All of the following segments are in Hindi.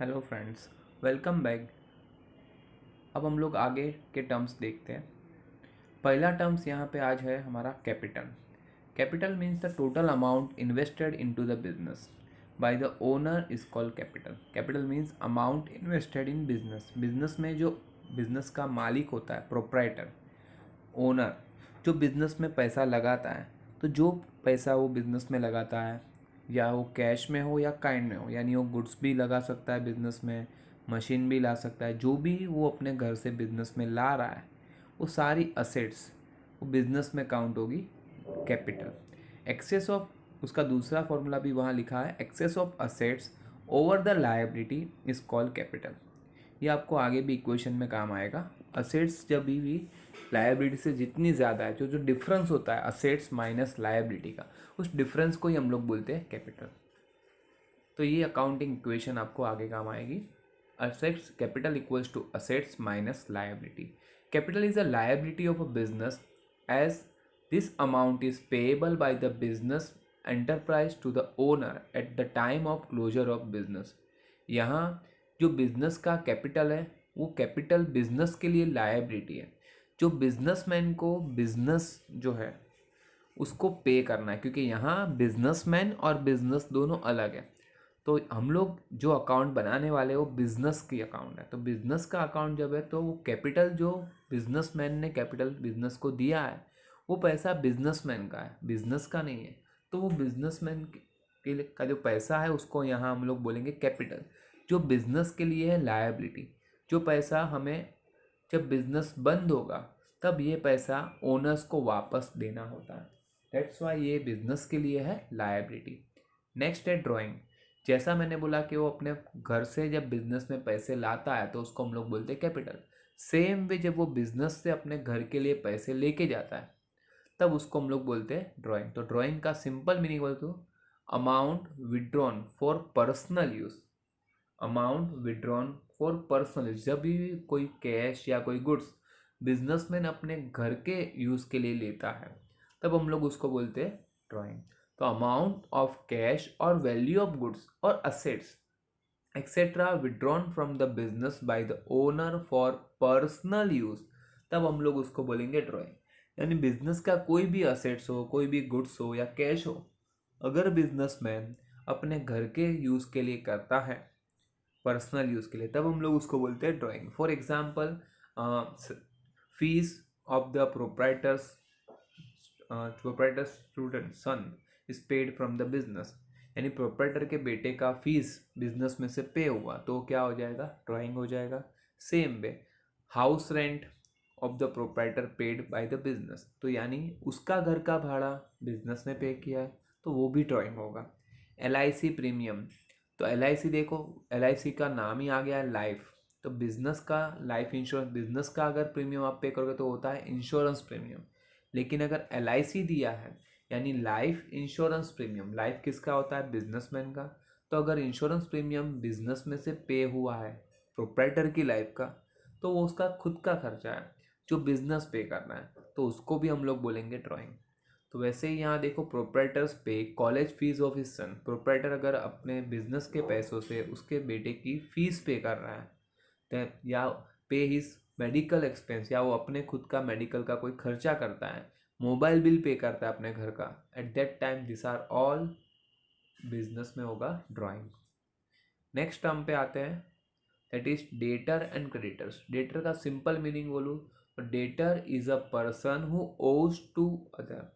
Hello friends, welcome back. अब हम लोग आगे के टर्म्स देखते हैं। पहला टर्म्स यहाँ पे आज है हमारा capital. Capital means the total amount invested into the business by the owner is called capital. Capital means amount invested in business. Business में जो बिजनेस का मालिक होता है, प्रोप्राइटर, ओनर, जो बिजनेस में पैसा लगाता है, तो जो पैसा वो बिजनेस में लगाता है, या वो कैश में हो या काइंड में हो, यानी वो गुड्स भी लगा सकता है बिजनेस में, मशीन भी ला सकता है, जो भी वो अपने घर से बिजनेस में ला रहा है, वो सारी असेट्स वो बिजनेस में काउंट होगी कैपिटल। एक्सेस ऑफ, उसका दूसरा फॉर्मूला भी वहाँ लिखा है, excess of assets over the liability is called capital. ये आपको आगे भी इक्वेशन में काम आएगा। असेट्स जब भी लायबिलिटी से जितनी ज़्यादा है, जो जो डिफरेंस होता है असेट्स माइनस लायबिलिटी का, उस डिफरेंस को ही हम लोग बोलते हैं कैपिटल। तो ये अकाउंटिंग इक्वेशन आपको आगे काम आएगी। Assets capital equals to assets minus liability. Capital is a liability of a business as this amount is payable by the business enterprise to the owner at the time of closure of business. यहाँ जो बिजनेस का कैपिटल है, वो कैपिटल बिजनेस के लिए लायबिलिटी है, जो बिजनेसमैन को बिजनेस जो है उसको पे करना है, क्योंकि यहाँ बिजनेसमैन और बिजनेस दोनों अलग है। तो हम लोग जो अकाउंट बनाने वाले वो बिजनेस की अकाउंट है। तो बिजनेस का अकाउंट जब है तो वो कैपिटल जो बिजनेसमैन ने कैपिटल बिजनेस को दिया है, वो पैसा बिजनेसमैन का है, बिजनेस का नहीं है। तो वो बिजनेसमैन के लिए का जो पैसा है उसको यहाँ हम लोग बोलेंगे कैपिटल, जो बिजनेस के लिए है लायबिलिटी। जो पैसा हमें जब बिजनेस बंद होगा तब ये पैसा ओनर्स को वापस देना होता है। दैट्स वाई ये बिजनेस के लिए है लायबिलिटी। नेक्स्ट है ड्राइंग। जैसा मैंने बोला कि वो अपने घर से जब बिजनेस में पैसे लाता है तो उसको हम लोग बोलते हैं कैपिटल। सेम वे जब वो बिजनेस से अपने घर के लिए पैसे लेके जाता है तब उसको हम लोग बोलते हैं ड्राइंग। तो ड्राइंग का सिंपल मीनिंग बोल तो amount withdrawn for personal use. Amount withdrawn for personal use, जब भी कोई कैश या कोई गुड्स बिजनेसमैन अपने घर के यूज़ के लिए लेता है तब हम लोग उसको बोलते हैं ड्राइंग। तो अमाउंट ऑफ कैश और वैल्यू ऑफ गुड्स और assets etcetera withdrawn from the business by the owner for personal use, तब हम लोग उसको बोलेंगे ड्राइंग। यानी बिजनेस का कोई भी असेट्स हो, कोई भी गुड्स हो या कैश हो, अगर बिजनेसमैन अपने घर के यूज़ के लिए करता है, पर्सनल यूज़ के लिए, तब हम लोग उसको बोलते हैं drawing. For example, fees of the proprietor student son is paid from the business. यानी प्रोप्राइटर के बेटे का फीस बिजनेस में से पे हुआ तो क्या हो जाएगा, ड्राइंग हो जाएगा। Same way house rent of the proprietor paid by the business, तो यानी उसका घर का भाड़ा बिजनेस ने पे किया है तो वो भी ड्राइंग होगा। LIC प्रीमियम, तो LIC देखो, LIC का नाम ही आ गया है लाइफ, तो बिजनेस का लाइफ इंश्योरेंस, बिजनेस का अगर प्रीमियम आप पे करोगे तो होता है इंश्योरेंस प्रीमियम। लेकिन अगर LIC दिया है यानी लाइफ इंश्योरेंस प्रीमियम, लाइफ किसका होता है, बिजनेसमैन का। तो अगर इंश्योरेंस प्रीमियम बिजनेस में से पे हुआ है प्रोप्राइटर की लाइफ का, तो वो उसका खुद का खर्चा है जो बिजनेस पे करना है, तो उसको भी हम लोग बोलेंगे ड्राइंग। तो वैसे ही यहाँ देखो, प्रोप्राइटर्स पे college fees of his son. Proprietor अगर अपने बिजनेस के पैसों से उसके बेटे की फीस पे कर रहा है, या पे हिज मेडिकल एक्सपेंस, या वो अपने खुद का मेडिकल का कोई खर्चा करता है, मोबाइल बिल पे करता है अपने घर का, at that time this are all business में होगा ड्राइंग। नेक्स्ट टर्म पे आते हैं, that is debtor and creditors. Debtor का सिंपल मीनिंग बोलूँ तो debtor is a person who owes to other.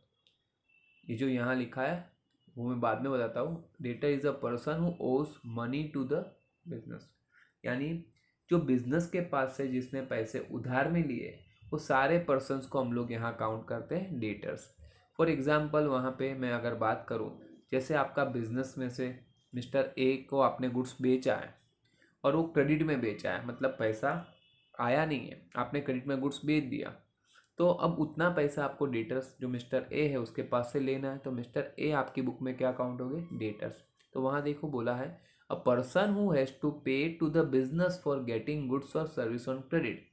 ये जो यहाँ लिखा है वो मैं बाद में बताता हूँ। Debtor is a person who owes money to the business, यानी जो बिजनेस के पास से जिसने पैसे उधार में लिए, वो सारे पर्सन्स को हम लोग यहाँ काउंट करते हैं डेटर्स। फॉर एग्जाम्पल वहाँ पे मैं अगर बात करूँ, जैसे आपका बिजनेस में से मिस्टर ए को आपने गुड्स बेचा है और वो क्रेडिट में बेचा है, मतलब पैसा आया नहीं है, आपने क्रेडिट में गुड्स बेच दिया, तो अब उतना पैसा आपको डेटर्स जो मिस्टर ए है उसके पास से लेना है, तो मिस्टर ए आपकी बुक में क्या काउंट हो गए, डेटर्स। तो वहाँ देखो बोला है a person who has to pay to the business for getting goods और सर्विस ऑन क्रेडिट।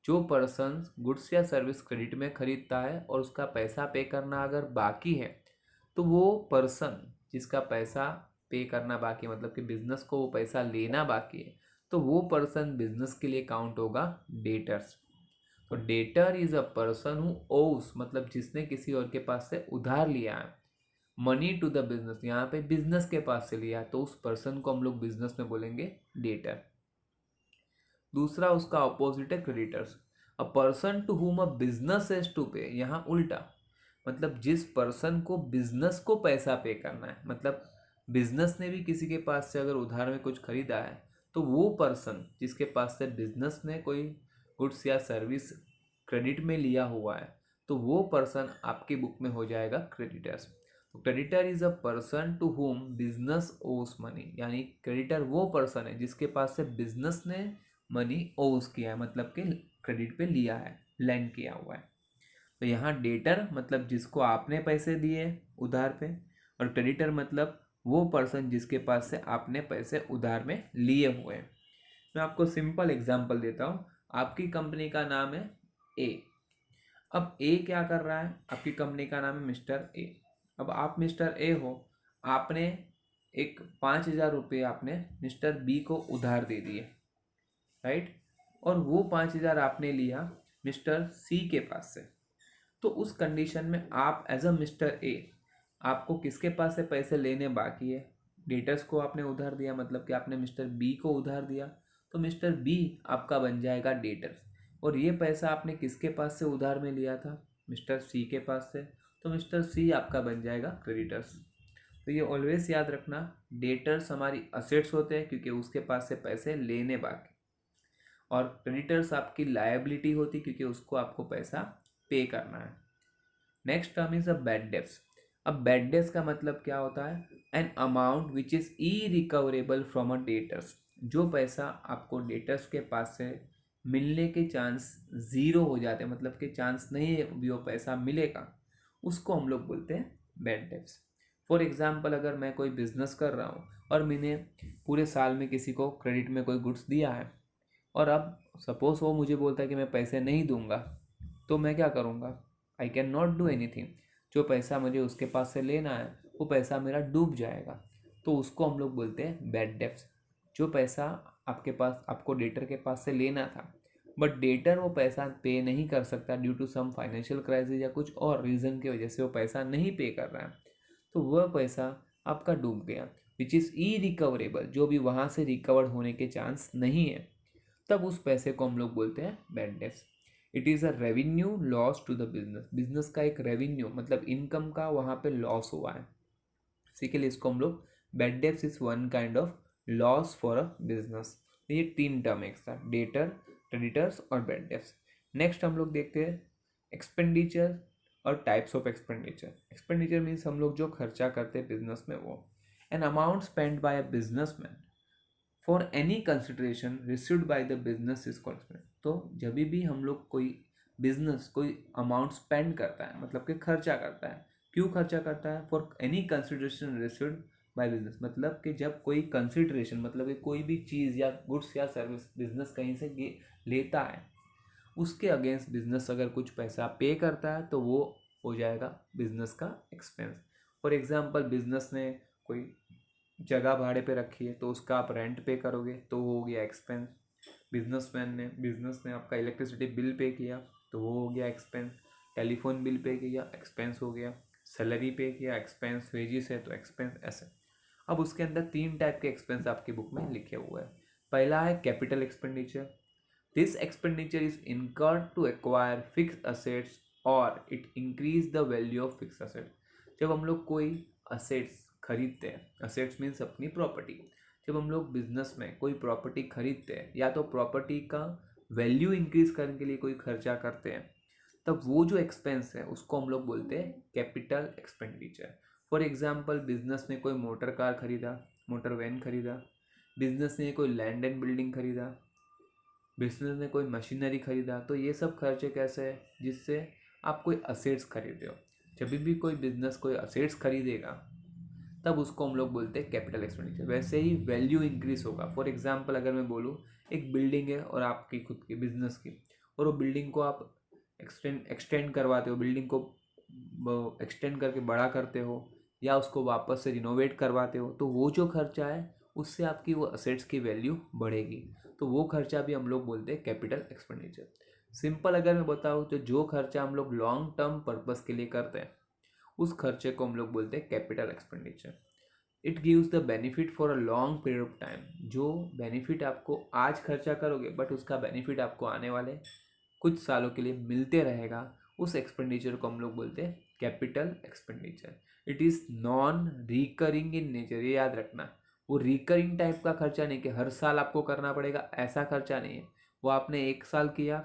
जो पर्सन गुड्स या सर्विस क्रेडिट में खरीदता है और उसका पैसा पे करना अगर बाकी है, तो वो पर्सन जिसका पैसा पे करना बाकी है, मतलब कि बिजनेस को वो पैसा लेना बाकी है, तो वो पर्सन बिजनेस के लिए काउंट होगा डेटर्स। तो debtor is a person who obs, मतलब जिसने किसी और के पास से उधार लिया है मनी टू द बिजनेस, यहाँ पे बिजनेस के पास से लिया है, तो उस पर्सन को हम लोग बिजनेस में बोलेंगे डेटर। दूसरा उसका ऑपोजिट है क्रेडिटर्स, अ पर्सन टू हुम अ बिजनेस हैज टू पे, यहाँ उल्टा, मतलब जिस पर्सन को बिजनेस को पैसा पे करना है, मतलब बिजनेस ने भी किसी के पास से अगर उधार में कुछ खरीदा है, तो वो पर्सन जिसके पास से बिजनेस ने कोई गुड्स या सर्विस क्रेडिट में लिया हुआ है, तो वो पर्सन आपकी बुक में हो जाएगा क्रेडिटर्स। तो creditor is a person to whom business owes money, यानी क्रेडिटर वो पर्सन है जिसके पास से बिजनेस ने मनी ओस किया है, मतलब कि क्रेडिट पे लिया है, लैंड किया हुआ है। तो यहाँ डेटर मतलब जिसको आपने पैसे दिए उधार पे, और क्रेडिटर मतलब वो पर्सन जिसके पास से आपने पैसे उधार में लिए हुए हैं। मैं आपको सिंपल एग्जांपल देता हूँ। आपकी कंपनी का नाम है ए। अब ए क्या कर रहा है, आपकी कंपनी का नाम है मिस्टर ए। अब आप मिस्टर ए हो, आपने एक 5,000 रुपये आपने मिस्टर बी को उधार दे दिए, राइट, और वो 5,000 आपने लिया मिस्टर सी के पास से। तो उस कंडीशन में आप एज अ मिस्टर ए, आपको किसके पास से पैसे लेने बाकी है, डेटर्स को आपने उधार दिया, मतलब कि आपने मिस्टर बी को उधार दिया, तो मिस्टर बी आपका बन जाएगा डेटर्स। और ये पैसा आपने किसके पास से उधार में लिया था, मिस्टर सी के पास से, तो मिस्टर सी आपका बन जाएगा क्रेडिटर्स। तो ये ऑलवेज याद रखना, डेटर्स हमारी असेट्स होते हैं क्योंकि उसके पास से पैसे लेने बाकी, और क्रेडिटर्स आपकी लायबिलिटी होती क्योंकि उसको आपको पैसा पे करना है। Next term is a bad debts. अब बैड डेब्ट्स का मतलब क्या होता है, an amount which is irrecoverable from a debtors, जो पैसा आपको डेटर्स के पास से मिलने के चांस ज़ीरो हो जाते हैं, मतलब कि चांस नहीं है भी वो पैसा मिलेगा, उसको हम लोग बोलते हैं बैड डेब्ट्स। फॉर एग्जाम्पल, अगर मैं कोई बिजनेस कर रहा हूँ और मैंने पूरे साल में किसी को क्रेडिट में कोई गुड्स दिया है, और अब सपोज वो मुझे बोलता है कि मैं पैसे नहीं दूंगा, तो मैं क्या करूँगा, I can not do anything. जो पैसा मुझे उसके पास से लेना है वो पैसा मेरा डूब जाएगा, तो उसको हम लोग बोलते हैं बैड डेब्ट्स। जो पैसा आपके पास, आपको डेटर के पास से लेना था, बट डेटर वो पैसा पे नहीं कर सकता due to some financial crisis या कुछ और रीज़न की वजह से वो पैसा नहीं पे कर रहा है, तो वह पैसा आपका डूब गया, विच इज़ ई रिकवरेबल, जो भी वहाँ से रिकवर होने के चांस नहीं है, तब उस पैसे को हम लोग बोलते हैं bad debts. It is a revenue loss to the business, business का एक रेवेन्यू मतलब इनकम का वहाँ पे लॉस हुआ है, इसी के लिए इसको हम लोग bad debts is one kind of loss for a business. ये तीन टर्म एक साथ, डेटर, क्रेडिटर्स और बैड डेब्ट्स। नेक्स्ट हम लोग देखते हैं एक्सपेंडिचर और types of expenditure. Expenditure means हम लोग जो खर्चा करते हैं बिजनेस में, वो an amount spend by a businessman for any consideration received by the business is called. तो जब भी हम लोग कोई बिजनेस कोई अमाउंट स्पेंड करता है, मतलब कि खर्चा करता है, क्यों खर्चा करता है, for any consideration received by business, मतलब कि जब कोई कंसिडरेशन, मतलब कि कोई भी चीज़ या गुड्स या सर्विस बिजनेस कहीं से लेता है, उसके अगेंस्ट बिजनेस अगर कुछ पैसा पे करता है तो वो हो जाएगा बिजनेस का एक्सपेंस। फॉर एग्जाम्पल, बिजनेस ने कोई जगह भाड़े पे रखी है तो उसका आप रेंट पे करोगे तो वो हो गया एक्सपेंस। बिजनेस ने आपका इलेक्ट्रिसिटी बिल पे किया तो वो हो गया एक्सपेंस। टेलीफोन बिल पे किया, एक्सपेंस हो गया। सैलरी पे किया, एक्सपेंस। वेजिस है तो एक्सपेंस, ऐसे। अब उसके अंदर तीन टाइप के एक्सपेंस आपकी बुक में लिखे हुए हैं। पहला है capital expenditure. This expenditure is incurred to acquire fix assets और it increase the value of fix asset. जब हम लोग कोई असेट्स खरीदते हैं, असेट्स मीन्स अपनी प्रॉपर्टी, जब हम लोग बिजनेस में कोई प्रॉपर्टी खरीदते हैं या तो प्रॉपर्टी का वैल्यू इंक्रीज करने के लिए कोई खर्चा करते हैं, तब वो जो एक्सपेंस है उसको हम लोग बोलते हैं capital expenditure. For example, business ने कोई मोटर कार खरीदा, मोटर वैन खरीदा, बिजनेस ने कोई लैंड एंड बिल्डिंग खरीदा, बिजनेस ने कोई मशीनरी खरीदा, तो ये सब खर्चे कैसे है, जिससे आप कोई असेट्स खरीदे हो। जब भी कोई बिजनेस कोई असेट्स खरीदेगा तब उसको हम लोग बोलते हैं कैपिटल एक्सपेंडिचर। वैसे ही वैल्यू इंक्रीज होगा। फॉर एग्जांपल, अगर मैं बोलूँ एक बिल्डिंग है और आपकी खुद की बिजनेस की, और वो बिल्डिंग को आप एक्सटेंड करवाते हो, बिल्डिंग को एक्सटेंड करके बड़ा करते हो, या उसको वापस से रिनोवेट करवाते हो, तो वो जो खर्चा है उससे आपकी वो असेट्स की वैल्यू बढ़ेगी, तो वो खर्चा भी हम लोग बोलते हैं कैपिटल एक्सपेंडिचर। सिंपल अगर मैं बताऊँ तो जो खर्चा हम लोग लॉन्ग टर्म पर्पस के लिए करते हैं उस खर्चे को हम लोग बोलते हैं capital expenditure. It gives the benefit for a long period of time. जो बेनिफिट आपको आज खर्चा करोगे बट उसका बेनिफिट आपको आने वाले कुछ सालों के लिए मिलते रहेगा, उस एक्सपेंडिचर को हम लोग बोलते हैं capital expenditure. It is non recurring in nature, ये याद रखना। वो रिकरिंग टाइप का खर्चा नहीं कि हर साल आपको करना पड़ेगा, ऐसा खर्चा नहीं है। वो आपने एक साल किया,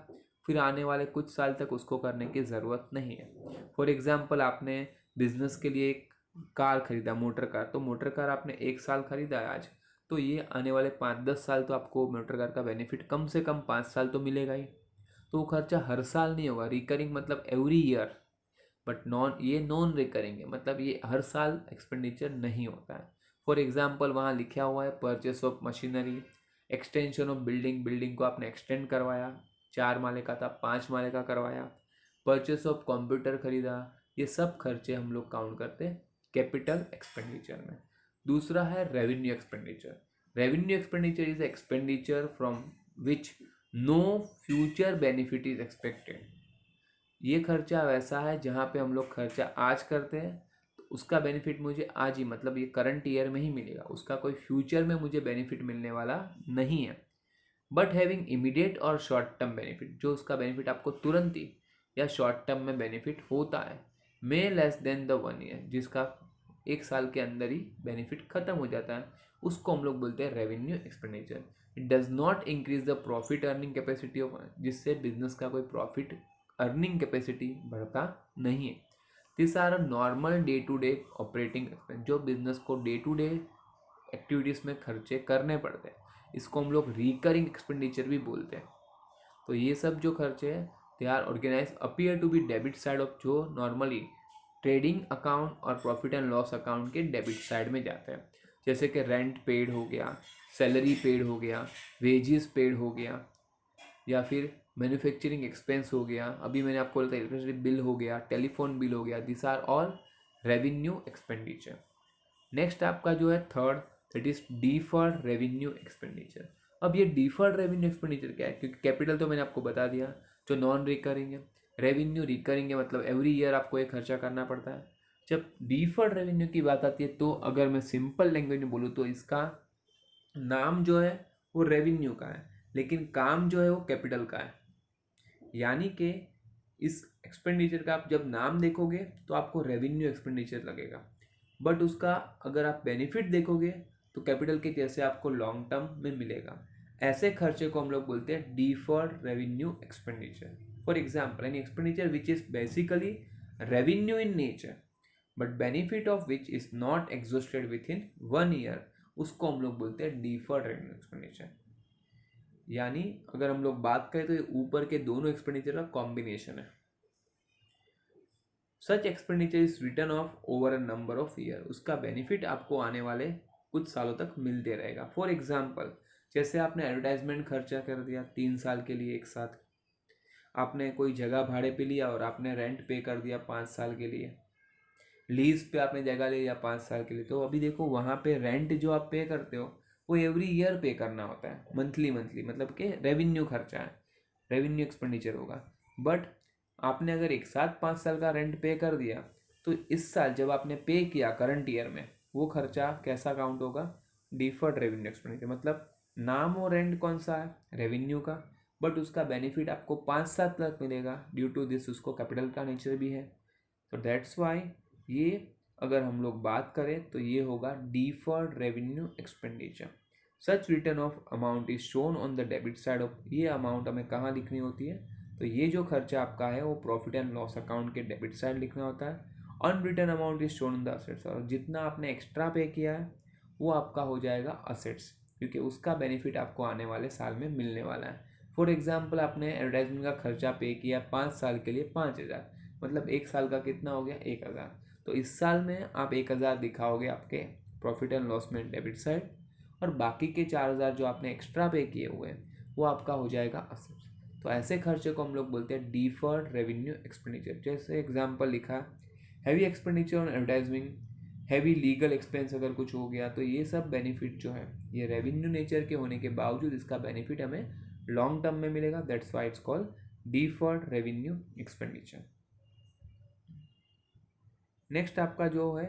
फिर आने वाले कुछ साल तक उसको करने की ज़रूरत नहीं है। फॉर एग्ज़ाम्पल, आपने बिजनेस के लिए एक कार खरीदा, मोटर कार, तो मोटर कार आपने एक साल खरीदा है आज, तो ये आने वाले 5-10 साल तो आपको मोटर कार का बेनिफिट कम से कम 5 साल तो मिलेगा ही। तो वो खर्चा हर साल नहीं होगा। रिकरिंग मतलब every year, but non recurring है, मतलब ये हर साल एक्सपेंडिचर नहीं होता है। फॉर एग्जाम्पल, वहाँ लिखा हुआ है purchase of machinery, extension of building, building को आपने एक्सटेंड करवाया, 4 माले का था 5 माले का करवाया, परचेस ऑफ कंप्यूटर खरीदा, ये सब खर्चे हम लोग काउंट करते हैं कैपिटल एक्सपेंडिचर में। दूसरा है revenue expenditure. Revenue expenditure is expenditure from which no future benefit is expected. ये खर्चा वैसा है जहाँ पे हम लोग खर्चा आज करते हैं तो उसका बेनिफिट मुझे आज ही, मतलब ये करंट ईयर में ही मिलेगा, उसका कोई फ्यूचर में मुझे बेनिफिट मिलने वाला नहीं है। बट हैविंग इमीडिएट और शॉर्ट टर्म बेनिफिट, जो उसका बेनिफिट आपको तुरंत ही या शॉर्ट टर्म में बेनिफिट होता है, मे लेस देन द 1 ईयर, जिसका एक साल के अंदर ही बेनिफिट खत्म हो जाता है, उसको हम लोग बोलते हैं revenue expenditure. It does not increase the profit earning capacity of, जिससे बिजनेस का कोई प्रॉफिट अर्निंग कैपेसिटी बढ़ता नहीं है। This are a normal day to day operating expense, जो बिजनेस को डे टू डे एक्टिविटीज़ में खर्चे करने पड़ते हैं, इसको हम लोग रिकरिंग एक्सपेंडिचर भी बोलते हैं। तो ये सब जो खर्चे हैं they are organise appear to be debit side of, जो नॉर्मली ट्रेडिंग अकाउंट और प्रॉफिट एंड लॉस अकाउंट के डेबिट साइड में जाते हैं। जैसे कि रेंट पेड हो गया, सैलरी पेड हो गया, वेजेस पेड हो गया, या फिर मैन्युफैक्चरिंग एक्सपेंस हो गया, अभी मैंने आपको बताया इलेक्ट्रिसिटी बिल हो गया, टेलीफोन बिल हो गया, this are all revenue expenditure. Next आपका जो है third, that is deferred revenue expenditure. अब ये डीफर्ड रेवेन्यू एक्सपेंडिचर क्या है, क्योंकि कैपिटल तो मैंने आपको बता दिया जो नॉन रिकरिंग है, रेवेन्यू रिकरिंग है, मतलब एवरी ईयर आपको ये खर्चा करना पड़ता है। जब डीफर्ड रेवेन्यू की बात आती है तो अगर मैं सिंपल लैंग्वेज में बोलूँ तो इसका नाम जो है वो रेवेन्यू का है, लेकिन काम जो है वो कैपिटल का है। यानी कि इस एक्सपेंडिचर का आप जब नाम देखोगे तो आपको रेवेन्यू एक्सपेंडिचर लगेगा, बट उसका अगर आप बेनिफिट देखोगे तो कैपिटल के जैसे आपको लॉन्ग टर्म में मिलेगा। ऐसे खर्चे को हम लोग बोलते हैं deferred revenue expenditure. For example, an expenditure which is basically revenue in nature but benefit of which is not exhausted with in 1 year, उसको हम लोग बोलते हैं डीफर्ड रेवेन्यू एक्सपेंडिचर। यानी अगर हम लोग बात करें तो ये ऊपर के दोनों एक्सपेंडिचर का कॉम्बिनेशन है। Such expenditure is return of over a number of year, उसका बेनिफिट आपको आने वाले कुछ सालों तक मिलते रहेगा। फॉर एग्जाम्पल, जैसे आपने एडवर्टाइजमेंट खर्चा कर दिया 3 साल के लिए एक साथ, आपने कोई जगह भाड़े पे लिया और आपने रेंट पे कर दिया 5 साल के लिए, लीज पे आपने जगह ले लिया 5 साल के लिए, तो अभी देखो वहाँ पे रेंट जो आप पे करते हो वो एवरी ईयर पे करना होता है, मंथली मंथली, मतलब कि रेवेन्यू खर्चा है, रेवेन्यू एक्सपेंडिचर होगा। बट आपने अगर एक साथ 5 साल का रेंट पे कर दिया तो इस साल जब आपने पे किया करंट ईयर में, वो खर्चा कैसा काउंट होगा, डिफर्ड रेवेन्यू एक्सपेंडिचर। मतलब नाम और रेंट कौन सा है, रेवेन्यू का, बट उसका बेनिफिट आपको 5 साल तक मिलेगा, ड्यू टू दिस उसको कैपिटल का नेचर भी है। तो दैट्स वाई ये अगर हम लोग बात करें तो ये होगा deferred revenue expenditure. Such return of amount is shown on the debit side of, ये अमाउंट हमें कहाँ लिखनी होती है, तो ये जो खर्चा आपका है वो प्रॉफिट एंड लॉस अकाउंट के डेबिट साइड लिखना होता है। Unreturned amount is shown on the assets, और जितना आपने एक्स्ट्रा पे किया है वो आपका हो जाएगा असेट्स, क्योंकि उसका बेनिफिट आपको आने वाले साल में मिलने वाला है। फॉर एग्जाम्पल, आपने एडवर्टाइजमेंट का खर्चा पे किया 5 साल के लिए 5,000, मतलब एक साल का कितना हो गया 1,000, तो इस साल में आप 1,000 दिखाओगे आपके प्रॉफिट एंड लॉस में डेबिट साइड, और बाकी के 4,000 जो आपने एक्स्ट्रा पे किए हुए हैं वो आपका हो जाएगा असेट्स। तो ऐसे खर्चे को हम लोग बोलते हैं डीफर्ड रेवेन्यू एक्सपेंडिचर। जैसे एग्जाम्पल लिखा, heavy expenditure on advertisement, heavy legal expense अगर कुछ हो गया, तो ये सब बेनिफिट जो है ये रेवेन्यू नेचर के होने के बावजूद इसका बेनिफिट हमें लॉन्ग टर्म में मिलेगा। That's why it's called deferred revenue expenditure. Next आपका जो है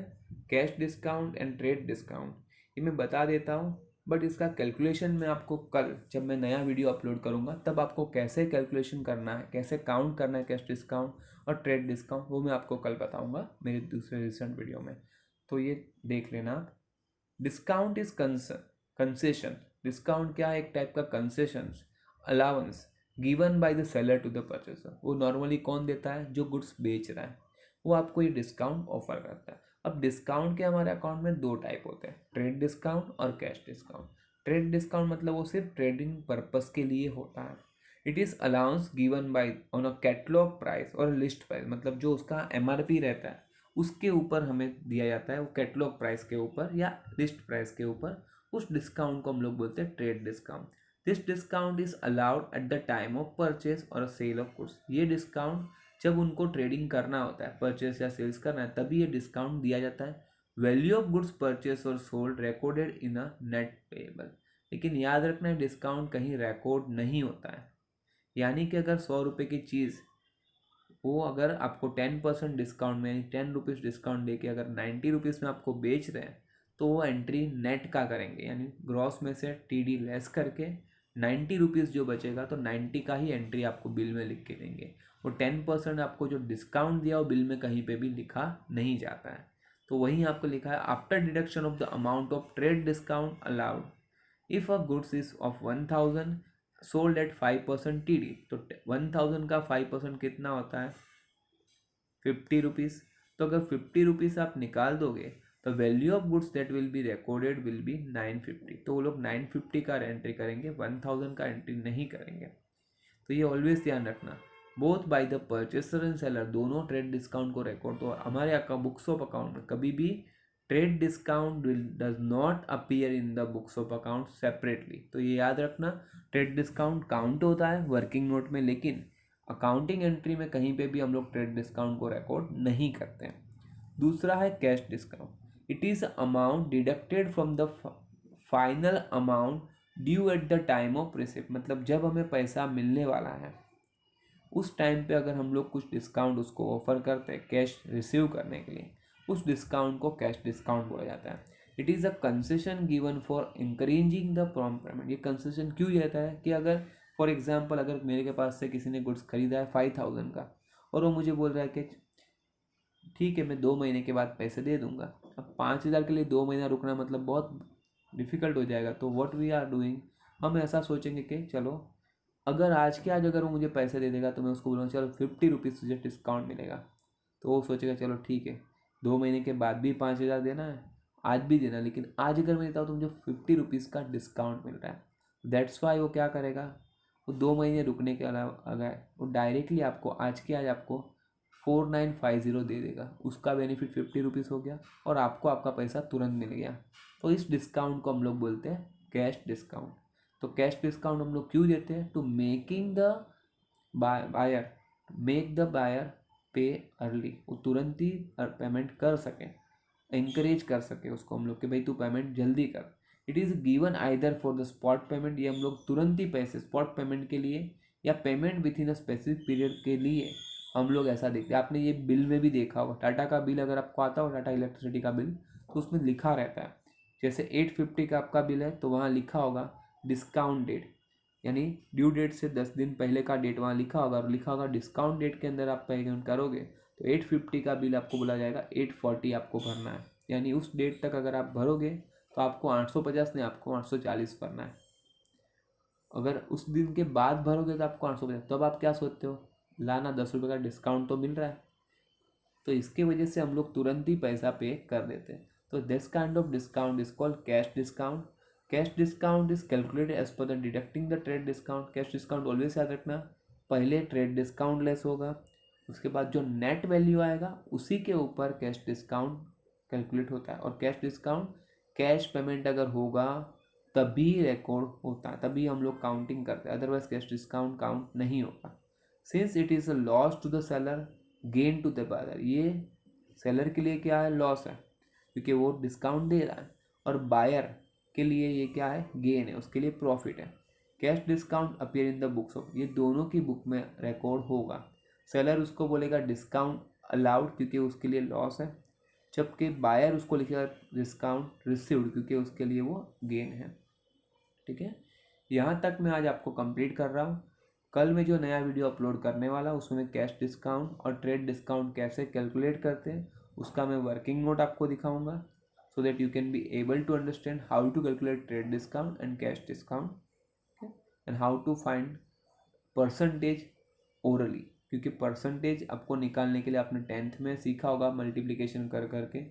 cash discount and trade discount, ये मैं बता देता हूँ, बट इसका कैलकुलेशन मैं आपको कल जब मैं नया वीडियो अपलोड करूँगा तब आपको कैसे कैलकुलेशन करना है, कैसे काउंट करना है कैश डिस्काउंट और ट्रेड डिस्काउंट, वो मैं आपको कल बताऊँगा मेरे दूसरे रिसेंट वीडियो में। तो ये देख लेना आप। Discount is concession. डिस्काउंट क्या है? एक टाइप का concession, allowance given by the seller to the purchaser. वो नॉर्मली कौन देता है? जो गुड्स बेच रहा है वो आपको ये डिस्काउंट ऑफर करता है। अब डिस्काउंट के हमारे अकाउंट में दो टाइप होते हैं, ट्रेड डिस्काउंट और कैश डिस्काउंट। ट्रेड डिस्काउंट मतलब वो सिर्फ ट्रेडिंग पर्पस के लिए होता है। It is allowance given bye on a catalogue price और लिस्ट प्राइस, मतलब जो उसका एमआरपी रहता है उसके ऊपर हमें दिया जाता है, वो कैटलॉग प्राइस के ऊपर या लिस्ट प्राइस के ऊपर। उस डिस्काउंट को हम लोग बोलते हैं trade discount. This discount is allowed at the time of purchase और सेल ऑफ गुड्स। ये डिस्काउंट जब उनको ट्रेडिंग करना होता है, परचेस या सेल्स करना है, तभी ये डिस्काउंट दिया जाता है। वैल्यू ऑफ गुड्स परचेस और sold recorded in a net payable. लेकिन याद रखना डिस्काउंट कहीं रिकॉर्ड नहीं होता है। यानी कि अगर 100 रुपये की चीज़ वो अगर आपको 10% डिस्काउंट में, 10 रुपीज़ डिस्काउंट देके अगर 90 रुपीज़ में आपको बेच रहे हैं, तो वो एंट्री नेट का करेंगे, यानी ग्रॉस में से टीडी लेस करके 90 रुपीज़ जो बचेगा तो 90 का ही एंट्री आपको बिल में लिख के देंगे। वो 10% आपको जो डिस्काउंट दिया वो बिल में कहीं पे भी लिखा नहीं जाता है। तो वहीं आपको लिखा है after deduction of the amount of trade discount allowed if a goods is of 1000 sold at 5% T D. तो 1000 का 5% कितना होता है? 50 रुपीज़। तो अगर 50 रुपीज़ आप निकाल दोगे तो value of goods that will be recorded will be 950। तो वो लोग 950 का एंट्री करेंगे, 1000 का एंट्री नहीं करेंगे। तो ये ऑलवेज ध्यान रखना, both by the purchaser and seller दोनों ट्रेड डिस्काउंट को रिकॉर्ड। तो हमारे बुक्स ऑफ अकाउंट में कभी भी trade discount does not appear in the books of account separately. तो ये याद रखना, ट्रेड डिस्काउंट काउंट होता है वर्किंग नोट में, लेकिन अकाउंटिंग एंट्री में कहीं पे भी हम लोग ट्रेड डिस्काउंट को रिकॉर्ड नहीं करते हैं। दूसरा है cash discount. It is amount deducted from the final amount due eight the time of receipt. मतलब जब हमें पैसा मिलने वाला है उस टाइम पे अगर हम लोग कुछ डिस्काउंट उसको ऑफर करते हैं कैश रिसीव करने के लिए, उस डिस्काउंट को कैश डिस्काउंट बोला जाता है। It is a concession given for encouraging the prompt payment. ये कंसेशन क्यों रहता है कि अगर फॉर एग्जांपल अगर मेरे के पास से किसी ने गुड्स खरीदा है 5000 का और वो मुझे बोल रहा है कि ठीक है मैं 2 महीने के बाद पैसे दे दूंगा। अब 5000 के लिए 2 महीना रुकना मतलब बहुत डिफ़िकल्ट हो जाएगा। तो व्हाट वी आर डूइंग, हम ऐसा सोचेंगे कि चलो अगर आज के आज अगर वो मुझे पैसे दे देगा तो मैं उसको बोलूँगा चलो 50 रुपीज़ तुझे डिस्काउंट मिलेगा। तो वो सोचेगा चलो ठीक है 2 महीने के बाद भी 5000 देना है, आज भी देना, लेकिन आज अगर मैं देता हूँ तो मुझे 50 रुपीज़ का डिस्काउंट मिल रहा है। दैट्स वाई वो क्या करेगा, वो 2 महीने रुकने के अलावा अगर वो डायरेक्टली आपको आज के आज आपको 4950 दे देगा। उसका बेनिफिट 50 रुपीज़ हो गया और आपको आपका पैसा तुरंत मिल गया। तो इस डिस्काउंट को हम लोग बोलते हैं कैश डिस्काउंट। तो कैश डिस्काउंट हम लोग क्यों देते हैं? To making the buyer make the buyer pay early. वो तुरंत ही पेमेंट कर सके, इंकरेज कर सके उसको हम लोग कि भाई तू पेमेंट जल्दी कर। It is given either for the spot payment, ये हम लोग तुरंत ही पैसे स्पॉट पेमेंट के लिए या payment with in a specific period के लिए हम लोग ऐसा देखते हैं। आपने ये बिल में भी देखा होगा, टाटा का बिल अगर आपको आता हो, टाटा इलेक्ट्रिसिटी का बिल, तो उसमें लिखा रहता है जैसे 850 का आपका बिल है तो वहाँ लिखा होगा डिस्काउंट डेट, यानी ड्यू डेट से 10 दिन पहले का डेट वहाँ लिखा होगा और लिखा होगा डिस्काउंट डेट के अंदर आप पेमेंट करोगे तो 850 का बिल आपको बोला जाएगा 840 आपको भरना है। यानी उस डेट तक अगर आप भरोगे तो आपको 850 नहीं, आपको 840 भरना है। अगर उस दिन के बाद भरोगे तो आपको 850। तब आप क्या सोचते हो, लाना 10 रुपये का डिस्काउंट तो मिल रहा है। तो इसके वजह से हम लोग तुरंत ही पैसा पे कर देते हैं। तो this kind of discount is called cash discount. Cash discount is calculated as per the deducting the trade discount. Cash discount always याद रखना, पहले ट्रेड डिस्काउंट लेस होगा, उसके बाद जो नेट वैल्यू आएगा उसी के ऊपर कैश डिस्काउंट कैलकुलेट होता है। और कैश डिस्काउंट कैश पेमेंट अगर होगा तभी रिकॉर्ड होता है, तभी हम लोग काउंटिंग करते हैं, अदरवाइज कैश डिस्काउंट काउंट नहीं होगा। Since it is a loss to the seller gain to the buyer, ये सेलर के लिए क्या है, लॉस है। क्योंकि वो डिस्काउंट दे रहा है, और बायर के लिए ये क्या है, गेन है, उसके लिए प्रॉफिट है। Cash discount appear in the books of, ये दोनों की बुक में रिकॉर्ड होगा। सेलर उसको बोलेगा डिस्काउंट अलाउड क्योंकि उसके लिए लॉस है, जबकि बायर उसको लिखेगा डिस्काउंट रिसीव्ड क्योंकि उसके लिए वो गेन है। ठीक है, यहाँ तक मैं आज आपको कंप्लीट कर रहा हूँ। कल मैं जो नया वीडियो अपलोड करने वाला उसमें कैश डिस्काउंट और ट्रेड डिस्काउंट कैसे कैलकुलेट करते हैं उसका मैं वर्किंग नोट आपको दिखाऊंगा, so that you can be able to understand how to calculate trade discount and cash discount, okay? And how to find percentage orally, क्योंकि परसेंटेज आपको निकालने के लिए आपने 10th में सीखा होगा मल्टीप्लिकेशन कर करके,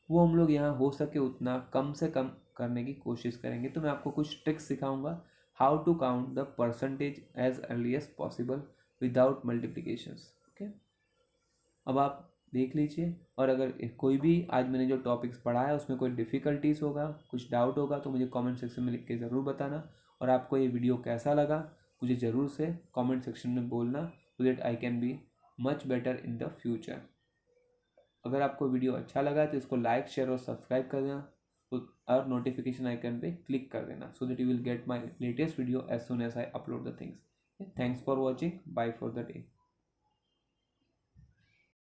वो हम लोग यहाँ हो सके उतना कम से कम करने की कोशिश करेंगे। तो मैं आपको कुछ ट्रिक्स सिखाऊंगा how to count the percentage as early as possible without multiplications. Okay, अब आप देख लीजिए, और अगर कोई भी आज मैंने जो टॉपिक्स पढ़ा है उसमें कोई डिफ़िकल्टीज़ होगा, कुछ डाउट होगा, तो मुझे कमेंट सेक्शन में लिख के ज़रूर बताना। और आपको ये वीडियो कैसा लगा मुझे ज़रूर से कमेंट सेक्शन में बोलना, so that I can be much better in the future. अगर आपको वीडियो अच्छा लगा तो इसको लाइक, शेयर और सब्सक्राइब कर देना, और नोटिफिकेशन आइकन पे क्लिक कर देना, so that you will get my latest video as soon as I upload the things. Thanks for watching, bye for the day.